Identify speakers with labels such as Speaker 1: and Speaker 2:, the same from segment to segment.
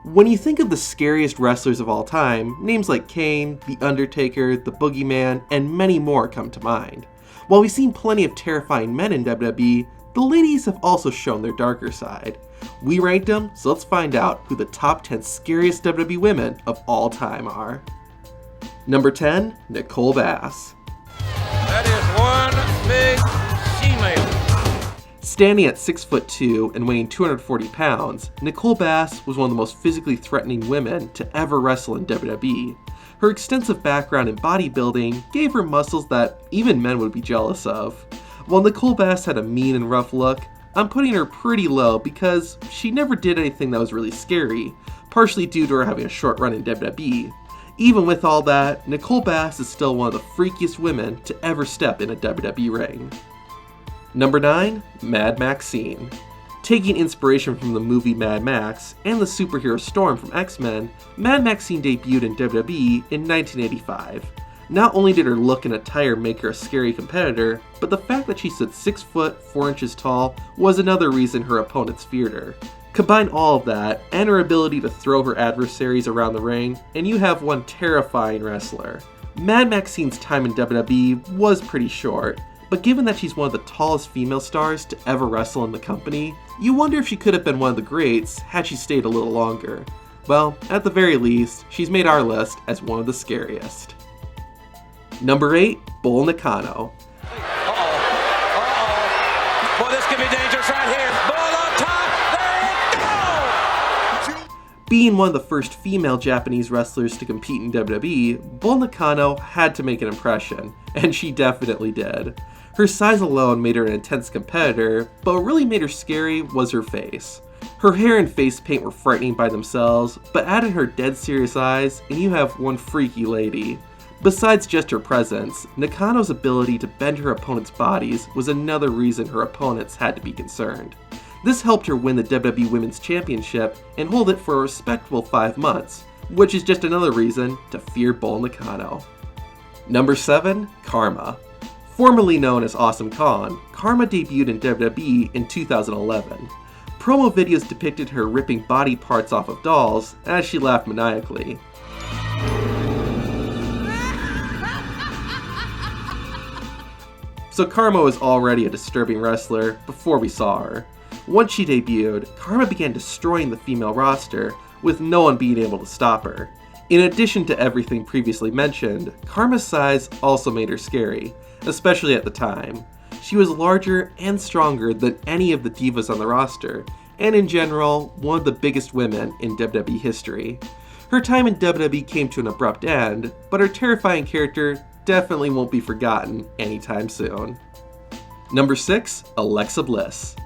Speaker 1: When you think of the scariest wrestlers of all time, names like Kane, The Undertaker, The Boogeyman, and many more come to mind. While we've seen plenty of terrifying men in WWE, the ladies have also shown their darker side. We ranked them, so let's find out who the top 10 scariest WWE women of all time are. Number 10, Nicole Bass.
Speaker 2: That is one big female.
Speaker 1: Standing at 6'2" and weighing 240 pounds, Nicole Bass was one of the most physically threatening women to ever wrestle in WWE. Her extensive background in bodybuilding gave her muscles that even men would be jealous of. While Nicole Bass had a mean and rough look, I'm putting her pretty low because she never did anything that was really scary, partially due to her having a short run in WWE. Even with all that, Nicole Bass is still one of the freakiest women to ever step in a WWE ring. Number 9, Mad Maxine. Taking inspiration from the movie Mad Max and the superhero Storm from X-Men, Mad Maxine debuted in WWE in 1985. Not only did her look and attire make her a scary competitor, but the fact that she stood 6 foot 4 inches tall was another reason her opponents feared her. Combine all of that and her ability to throw her adversaries around the ring, and you have one terrifying wrestler. Mad Maxine's time in WWE was pretty short, but given that she's one of the tallest female stars to ever wrestle in the company, you wonder if she could have been one of the greats had she stayed a little longer. Well, at the very least, she's made our list as one of the scariest. Number 8, Bull Nakano.
Speaker 2: Boy, this could be dangerous right here. Bull on top. There it goes.
Speaker 1: Being one of the first female Japanese wrestlers to compete in WWE, Bull Nakano had to make an impression, and she definitely did. Her size alone made her an intense competitor, but what really made her scary was her face. Her hair and face paint were frightening by themselves, but add in her dead serious eyes, and you have one freaky lady. Besides just her presence, Nakano's ability to bend her opponents' bodies was another reason her opponents had to be concerned. This helped her win the WWE Women's Championship and hold it for a respectable 5 months, which is just another reason to fear Bull Nakano. Number 7, Karma. Formerly known as Awesome Kong, Karma debuted in WWE in 2011. Promo videos depicted her ripping body parts off of dolls as she laughed maniacally. So Karma was already a disturbing wrestler before we saw her. Once she debuted, Karma began destroying the female roster, with no one being able to stop her. In addition to everything previously mentioned, Karma's size also made her scary, especially at the time. She was larger and stronger than any of the divas on the roster, and in general, one of the biggest women in WWE history. Her time in WWE came to an abrupt end, but her terrifying character definitely won't be forgotten anytime soon. Number 6, Alexa Bliss.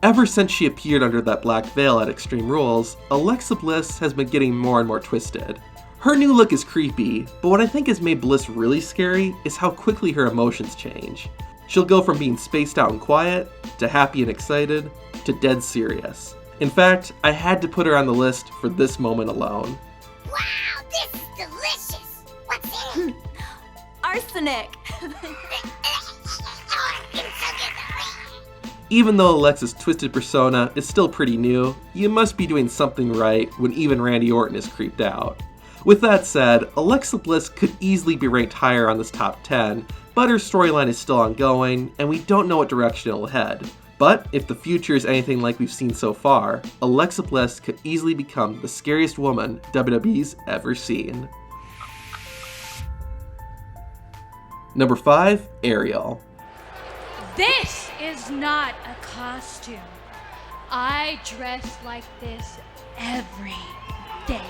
Speaker 1: Ever since she appeared under that black veil at Extreme Rules, Alexa Bliss has been getting more and more twisted. Her new look is creepy, but what I think has made Bliss really scary is how quickly her emotions change. She'll go from being spaced out and quiet, to happy and excited, to dead serious. In fact, I had to put her on the list for this moment alone.
Speaker 3: Wow, this is delicious! What's in it?
Speaker 4: Arsenic!
Speaker 1: Even though Alexa's twisted persona is still pretty new, you must be doing something right when even Randy Orton is creeped out. With that said, Alexa Bliss could easily be ranked higher on this top 10, but her storyline is still ongoing, and we don't know what direction it'll head. But if the future is anything like we've seen so far, Alexa Bliss could easily become the scariest woman WWE's ever seen. Number 5, Ariel.
Speaker 5: This is not a costume. I dress like this every day.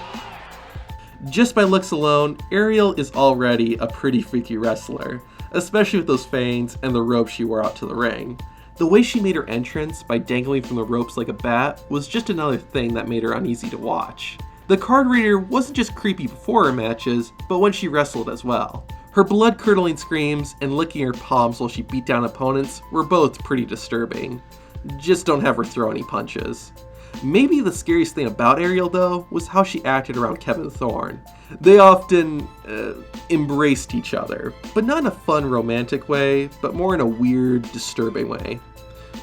Speaker 1: Just by looks alone, Ariel is already a pretty freaky wrestler, especially with those fangs and the rope she wore out to the ring. The way she made her entrance by dangling from the ropes like a bat was just another thing that made her uneasy to watch. The card reader wasn't just creepy before her matches, but when she wrestled as well. Her blood-curdling screams and licking her palms while she beat down opponents were both pretty disturbing. Just don't have her throw any punches. Maybe the scariest thing about Ariel, though, was how she acted around Kevin Thorne. They often embraced each other, but not in a fun, romantic way, but more in a weird, disturbing way.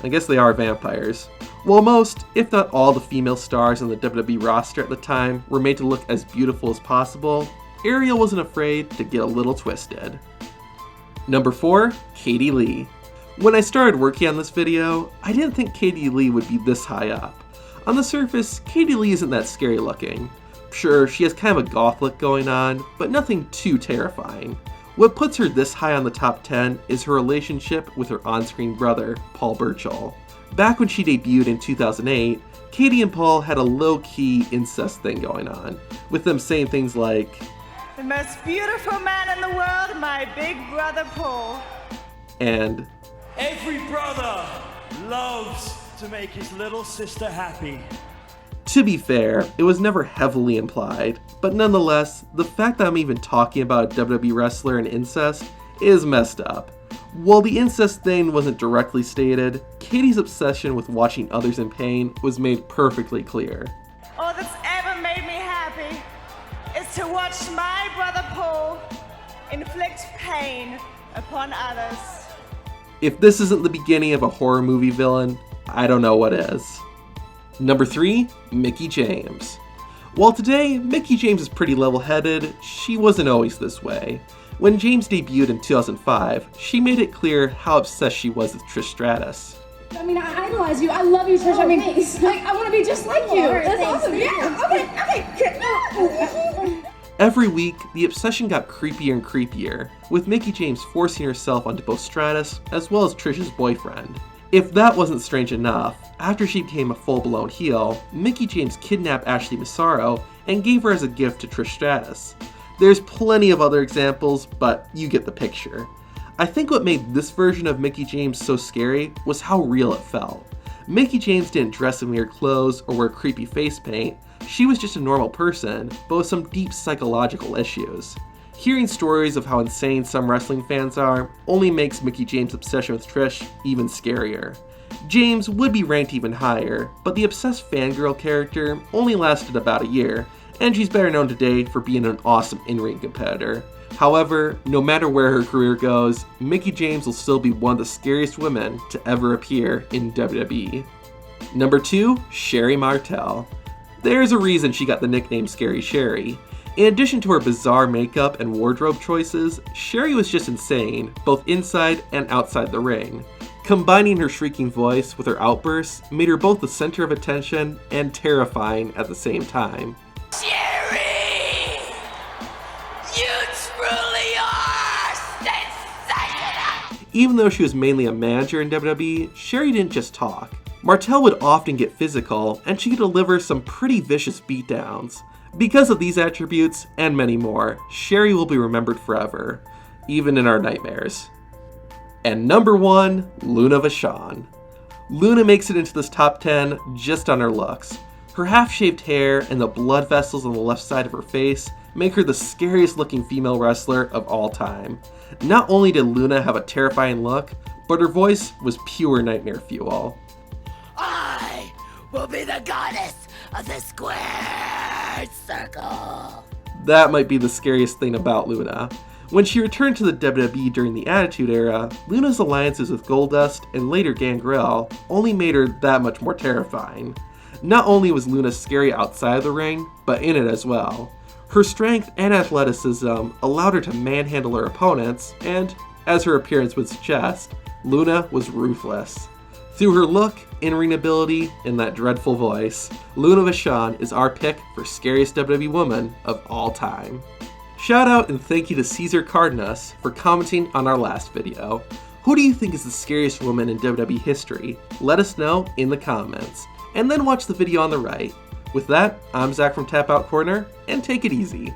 Speaker 1: I guess they are vampires. While most, if not all, the female stars on the WWE roster at the time were made to look as beautiful as possible, Ariel wasn't afraid to get a little twisted. Number 4, Katie Lee. When I started working on this video, I didn't think Katie Lee would be this high up. On the surface, Katie Lee isn't that scary looking. Sure, she has kind of a goth look going on, but nothing too terrifying. What puts her this high on the top 10 is her relationship with her on-screen brother, Paul Burchill. Back when she debuted in 2008, Katie and Paul had a low-key incest thing going on, with them saying things like,
Speaker 6: "The most beautiful man in the world, my big brother Paul."
Speaker 1: And,
Speaker 7: "Every brother loves to make his little sister happy."
Speaker 1: to be fair, it was never heavily implied, but nonetheless, the fact that I'm even talking about a WWE wrestler and incest is messed up. While the incest thing wasn't directly stated, Katie's obsession with watching others in pain was made perfectly clear.
Speaker 6: All that's ever made me happy is to watch my brother Paul inflict pain upon others.
Speaker 1: If this isn't the beginning of a horror movie villain, I don't know what is. Number 3, Mickie James. While today, Mickie James is pretty level-headed, she wasn't always this way. When James debuted in 2005, she made it clear how obsessed she was with Trish Stratus.
Speaker 8: I mean, I idolize you. I love you, Trish. I mean, I want to be just like you. That's awesome. Yeah. Okay.
Speaker 1: Every week, the obsession got creepier and creepier, with Mickie James forcing herself onto both Stratus as well as Trish's boyfriend. If that wasn't strange enough, after she became a full-blown heel, Mickie James kidnapped Ashley Massaro and gave her as a gift to Trish Stratus. There's plenty of other examples, but you get the picture. I think what made this version of Mickie James so scary was how real it felt. Mickie James didn't dress in weird clothes or wear creepy face paint. She was just a normal person, but with some deep psychological issues. Hearing stories of how insane some wrestling fans are only makes Mickie James' obsession with Trish even scarier. James would be ranked even higher, but the obsessed fangirl character only lasted about a year, and she's better known today for being an awesome in-ring competitor. However, no matter where her career goes, Mickie James will still be one of the scariest women to ever appear in WWE. Number 2, Sherri Martel. There's a reason she got the nickname Scary Sherri. In addition to her bizarre makeup and wardrobe choices, Sherri was just insane, both inside and outside the ring. Combining her shrieking voice with her outbursts made her both the center of attention and terrifying at the same time.
Speaker 3: Sherri! You truly are sensational!
Speaker 1: Even though she was mainly a manager in WWE, Sherri didn't just talk. Martel would often get physical, and she could deliver some pretty vicious beatdowns. Because of these attributes, and many more, Sherri will be remembered forever, even in our nightmares. And number 1, Luna Vachon. Luna makes it into this top 10 just on her looks. Her half-shaved hair and the blood vessels on the left side of her face make her the scariest looking female wrestler of all time. Not only did Luna have a terrifying look, but her voice was pure nightmare fuel.
Speaker 3: I will be the goddess of the square circle.
Speaker 1: That might be the scariest thing about Luna. When she returned to the WWE during the Attitude Era, Luna's alliances with Goldust and later Gangrel only made her that much more terrifying. Not only was Luna scary outside of the ring, but in it as well. Her strength and athleticism allowed her to manhandle her opponents, and, as her appearance would suggest, Luna was ruthless. Through her look, in-ring ability, and that dreadful voice, Luna Vachon is our pick for scariest WWE woman of all time. Shout out and thank you to Caesar Cardenas for commenting on our last video. Who do you think is the scariest woman in WWE history? Let us know in the comments. And then watch the video on the right. With that, I'm Zach from Tap Out Corner, and take it easy.